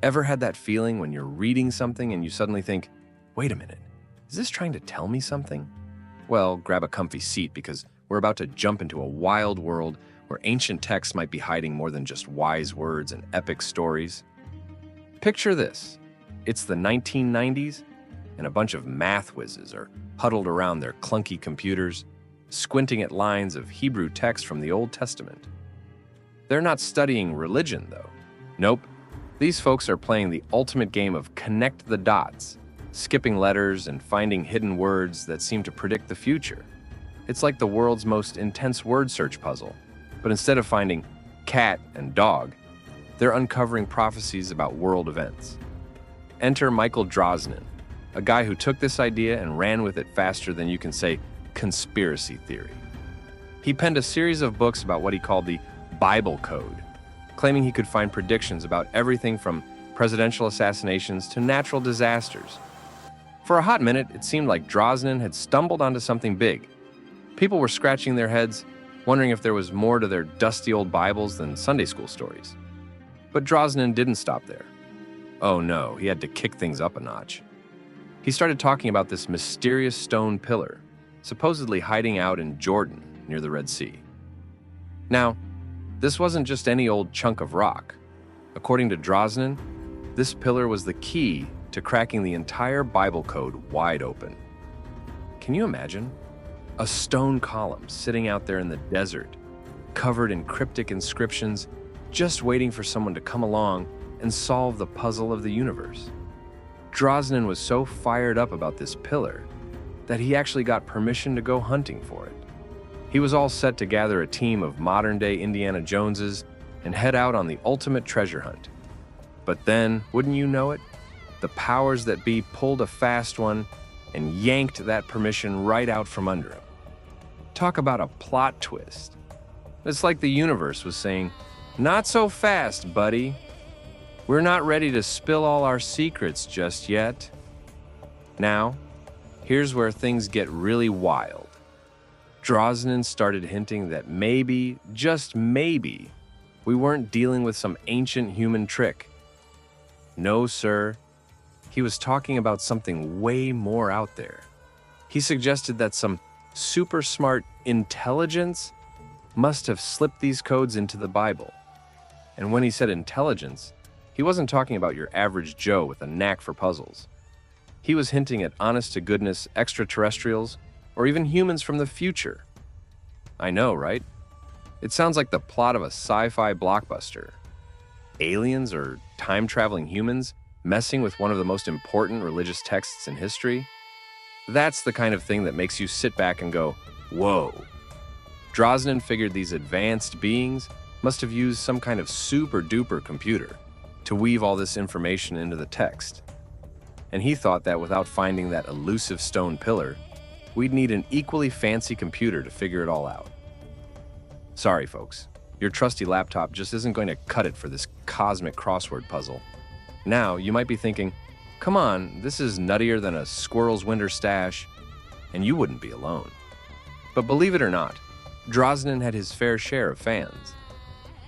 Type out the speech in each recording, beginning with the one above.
Ever had that feeling when you're reading something and you suddenly think, wait a minute, is this trying to tell me something? Well, grab a comfy seat because we're about to jump into a wild world where ancient texts might be hiding more than just wise words and epic stories. Picture this. It's the 1990s, and a bunch of math whizzes are huddled around their clunky computers, squinting at lines of Hebrew text from the Old Testament. They're not studying religion, though. Nope. These folks are playing the ultimate game of connect the dots, skipping letters and finding hidden words that seem to predict the future. It's like the world's most intense word search puzzle, but instead of finding cat and dog, they're uncovering prophecies about world events. Enter Michael Drosnin, a guy who took this idea and ran with it faster than you can say conspiracy theory. He penned a series of books about what he called the Bible Code, claiming he could find predictions about everything from presidential assassinations to natural disasters. For a hot minute, it seemed like Drosnin had stumbled onto something big. People were scratching their heads, wondering if there was more to their dusty old Bibles than Sunday school stories. But Drosnin didn't stop there. Oh no, he had to kick things up a notch. He started talking about this mysterious stone pillar, supposedly hiding out in Jordan near the Red Sea. Now, this wasn't just any old chunk of rock. According to Drosnin, this pillar was the key to cracking the entire Bible code wide open. Can you imagine? A stone column sitting out there in the desert, covered in cryptic inscriptions, just waiting for someone to come along and solve the puzzle of the universe. Drosnin was so fired up about this pillar that he actually got permission to go hunting for it. He was all set to gather a team of modern-day Indiana Joneses and head out on the ultimate treasure hunt. But then, wouldn't you know it, the powers that be pulled a fast one and yanked that permission right out from under him. Talk about a plot twist. It's like the universe was saying, "Not so fast, buddy. We're not ready to spill all our secrets just yet." Now, here's where things get really wild. Drosnin started hinting that maybe, just maybe, we weren't dealing with some ancient human trick. No, sir. He was talking about something way more out there. He suggested that some super smart intelligence must have slipped these codes into the Bible. And when he said intelligence, he wasn't talking about your average Joe with a knack for puzzles. He was hinting at honest-to-goodness extraterrestrials or even humans from the future. I know, right? It sounds like the plot of a sci-fi blockbuster. Aliens or time-traveling humans messing with one of the most important religious texts in history? That's the kind of thing that makes you sit back and go, whoa. Drosnin figured these advanced beings must have used some kind of super-duper computer to weave all this information into the text. And he thought that without finding that elusive stone pillar, we'd need an equally fancy computer to figure it all out. Sorry, folks. Your trusty laptop just isn't going to cut it for this cosmic crossword puzzle. Now, you might be thinking, come on, this is nuttier than a squirrel's winter stash, and you wouldn't be alone. But believe it or not, Drosnin had his fair share of fans.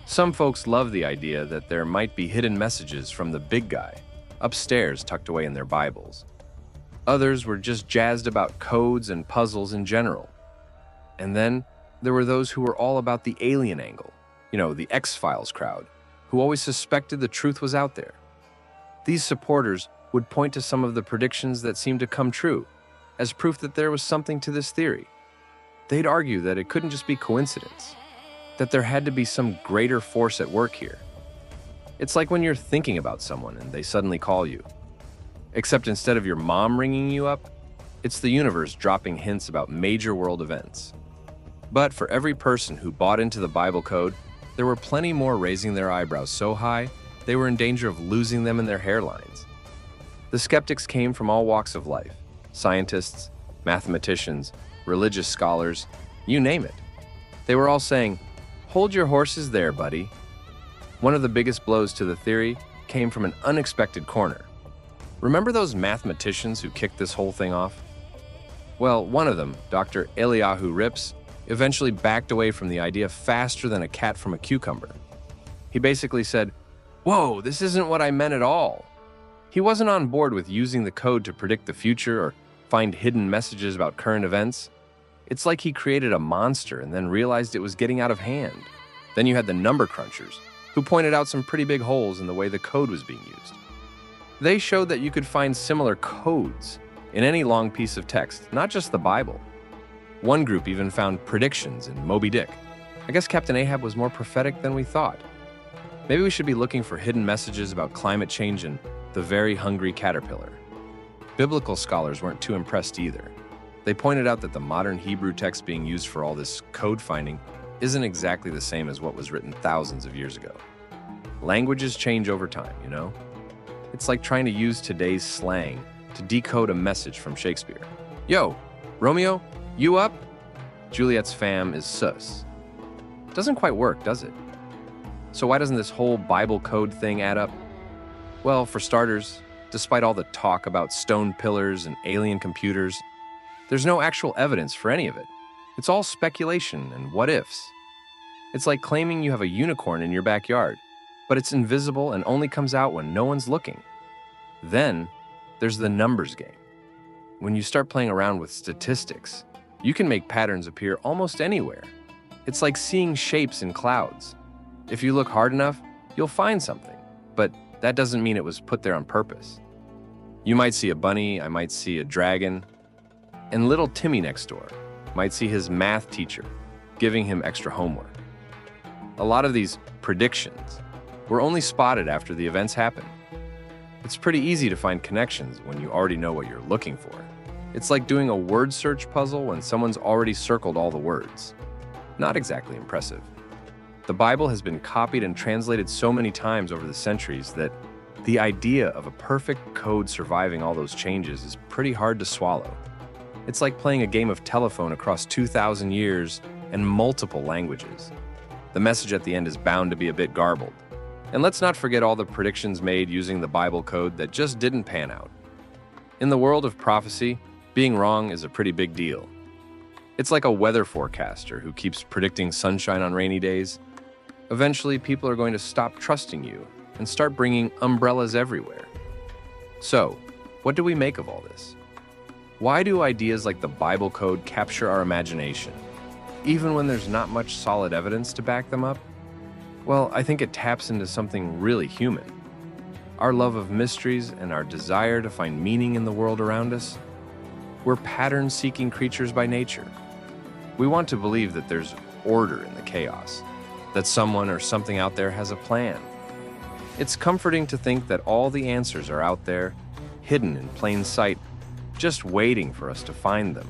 Some folks love the idea that there might be hidden messages from the big guy, upstairs tucked away in their Bibles. Others were just jazzed about codes and puzzles in general. And then there were those who were all about the alien angle, the X-Files crowd, who always suspected the truth was out there. These supporters would point to some of the predictions that seemed to come true as proof that there was something to this theory. They'd argue that it couldn't just be coincidence, that there had to be some greater force at work here. It's like when you're thinking about someone and they suddenly call you. Except instead of your mom ringing you up, it's the universe dropping hints about major world events. But for every person who bought into the Bible code, there were plenty more raising their eyebrows so high they were in danger of losing them in their hairlines. The skeptics came from all walks of life: scientists, mathematicians, religious scholars, you name it. They were all saying, "Hold your horses there, buddy." One of the biggest blows to the theory came from an unexpected corner. Remember those mathematicians who kicked this whole thing off? Well, one of them, Dr. Eliyahu Rips, eventually backed away from the idea faster than a cat from a cucumber. He basically said, whoa, this isn't what I meant at all. He wasn't on board with using the code to predict the future or find hidden messages about current events. It's like he created a monster and then realized it was getting out of hand. Then you had the number crunchers, who pointed out some pretty big holes in the way the code was being used. They showed that you could find similar codes in any long piece of text, not just the Bible. One group even found predictions in Moby Dick. I guess Captain Ahab was more prophetic than we thought. Maybe we should be looking for hidden messages about climate change and the very hungry caterpillar. Biblical scholars weren't too impressed either. They pointed out that the modern Hebrew text being used for all this code finding isn't exactly the same as what was written thousands of years ago. Languages change over time, you know? It's like trying to use today's slang to decode a message from Shakespeare. Yo, Romeo, you up? Juliet's fam is sus. Doesn't quite work, does it? So why doesn't this whole Bible code thing add up? Well, for starters, despite all the talk about stone pillars and alien computers, there's no actual evidence for any of it. It's all speculation and what-ifs. It's like claiming you have a unicorn in your backyard, but it's invisible and only comes out when no one's looking. Then, there's the numbers game. When you start playing around with statistics, you can make patterns appear almost anywhere. It's like seeing shapes in clouds. If you look hard enough, you'll find something, but that doesn't mean it was put there on purpose. You might see a bunny, I might see a dragon, and little Timmy next door might see his math teacher giving him extra homework. A lot of these predictions were only spotted after the events happen. It's pretty easy to find connections when you already know what you're looking for. It's like doing a word search puzzle when someone's already circled all the words. Not exactly impressive. The Bible has been copied and translated so many times over the centuries that the idea of a perfect code surviving all those changes is pretty hard to swallow. It's like playing a game of telephone across 2,000 years and multiple languages. The message at the end is bound to be a bit garbled. And let's not forget all the predictions made using the Bible code that just didn't pan out. In the world of prophecy, being wrong is a pretty big deal. It's like a weather forecaster who keeps predicting sunshine on rainy days. Eventually, people are going to stop trusting you and start bringing umbrellas everywhere. So, what do we make of all this? Why do ideas like the Bible code capture our imagination, even when there's not much solid evidence to back them up? Well, I think it taps into something really human. Our love of mysteries and our desire to find meaning in the world around us. We're pattern-seeking creatures by nature. We want to believe that there's order in the chaos, that someone or something out there has a plan. It's comforting to think that all the answers are out there, hidden in plain sight, just waiting for us to find them.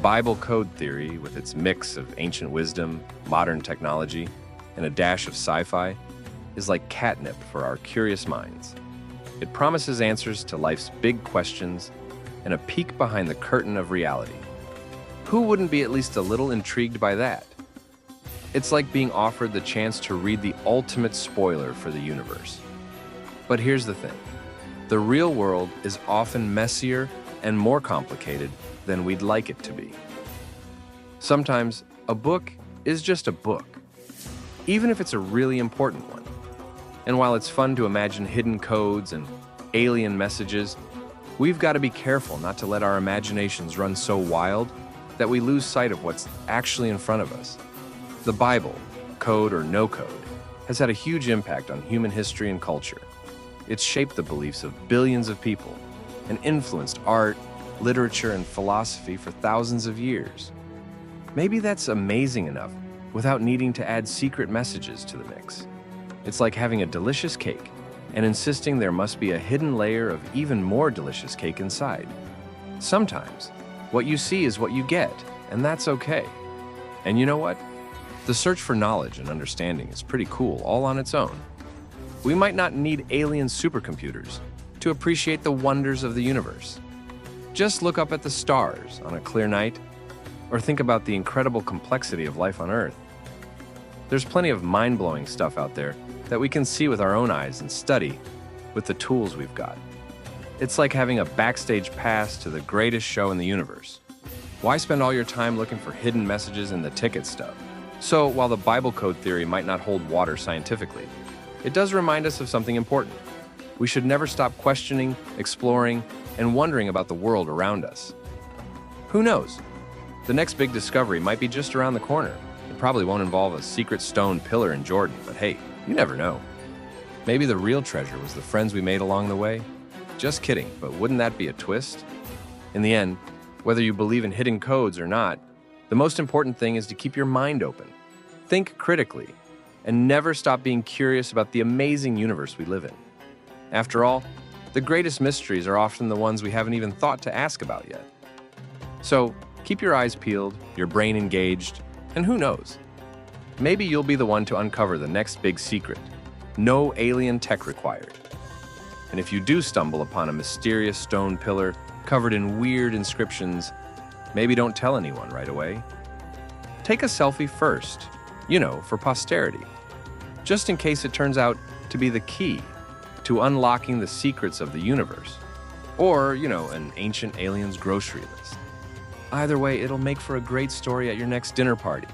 Bible code theory, with its mix of ancient wisdom, modern technology, and a dash of sci-fi, is like catnip for our curious minds. It promises answers to life's big questions and a peek behind the curtain of reality. Who wouldn't be at least a little intrigued by that? It's like being offered the chance to read the ultimate spoiler for the universe. But here's the thing. The real world is often messier and more complicated than we'd like it to be. Sometimes a book is just a book, even if it's a really important one. And while it's fun to imagine hidden codes and alien messages, we've got to be careful not to let our imaginations run so wild that we lose sight of what's actually in front of us. The Bible, code or no code, has had a huge impact on human history and culture. It's shaped the beliefs of billions of people and influenced art, literature, and philosophy for thousands of years. Maybe that's amazing enough without needing to add secret messages to the mix. It's like having a delicious cake and insisting there must be a hidden layer of even more delicious cake inside. Sometimes, what you see is what you get, and that's okay. And you know what? The search for knowledge and understanding is pretty cool all on its own. We might not need alien supercomputers to appreciate the wonders of the universe. Just look up at the stars on a clear night, or think about the incredible complexity of life on Earth. There's plenty of mind-blowing stuff out there that we can see with our own eyes and study with the tools we've got. It's like having a backstage pass to the greatest show in the universe. Why spend all your time looking for hidden messages in the ticket stub? So, while the Bible code theory might not hold water scientifically, it does remind us of something important. We should never stop questioning, exploring, and wondering about the world around us. Who knows? The next big discovery might be just around the corner. It probably won't involve a secret stone pillar in Jordan, but hey, you never know. Maybe the real treasure was the friends we made along the way? Just kidding, but wouldn't that be a twist? In the end, whether you believe in hidden codes or not, the most important thing is to keep your mind open. Think critically, and never stop being curious about the amazing universe we live in. After all, the greatest mysteries are often the ones we haven't even thought to ask about yet. So, keep your eyes peeled, your brain engaged, and who knows? Maybe you'll be the one to uncover the next big secret. No alien tech required. And if you do stumble upon a mysterious stone pillar covered in weird inscriptions, maybe don't tell anyone right away. Take a selfie first, for posterity, just in case it turns out to be the key to unlocking the secrets of the universe. Or, an ancient alien's grocery list. Either way, it'll make for a great story at your next dinner party.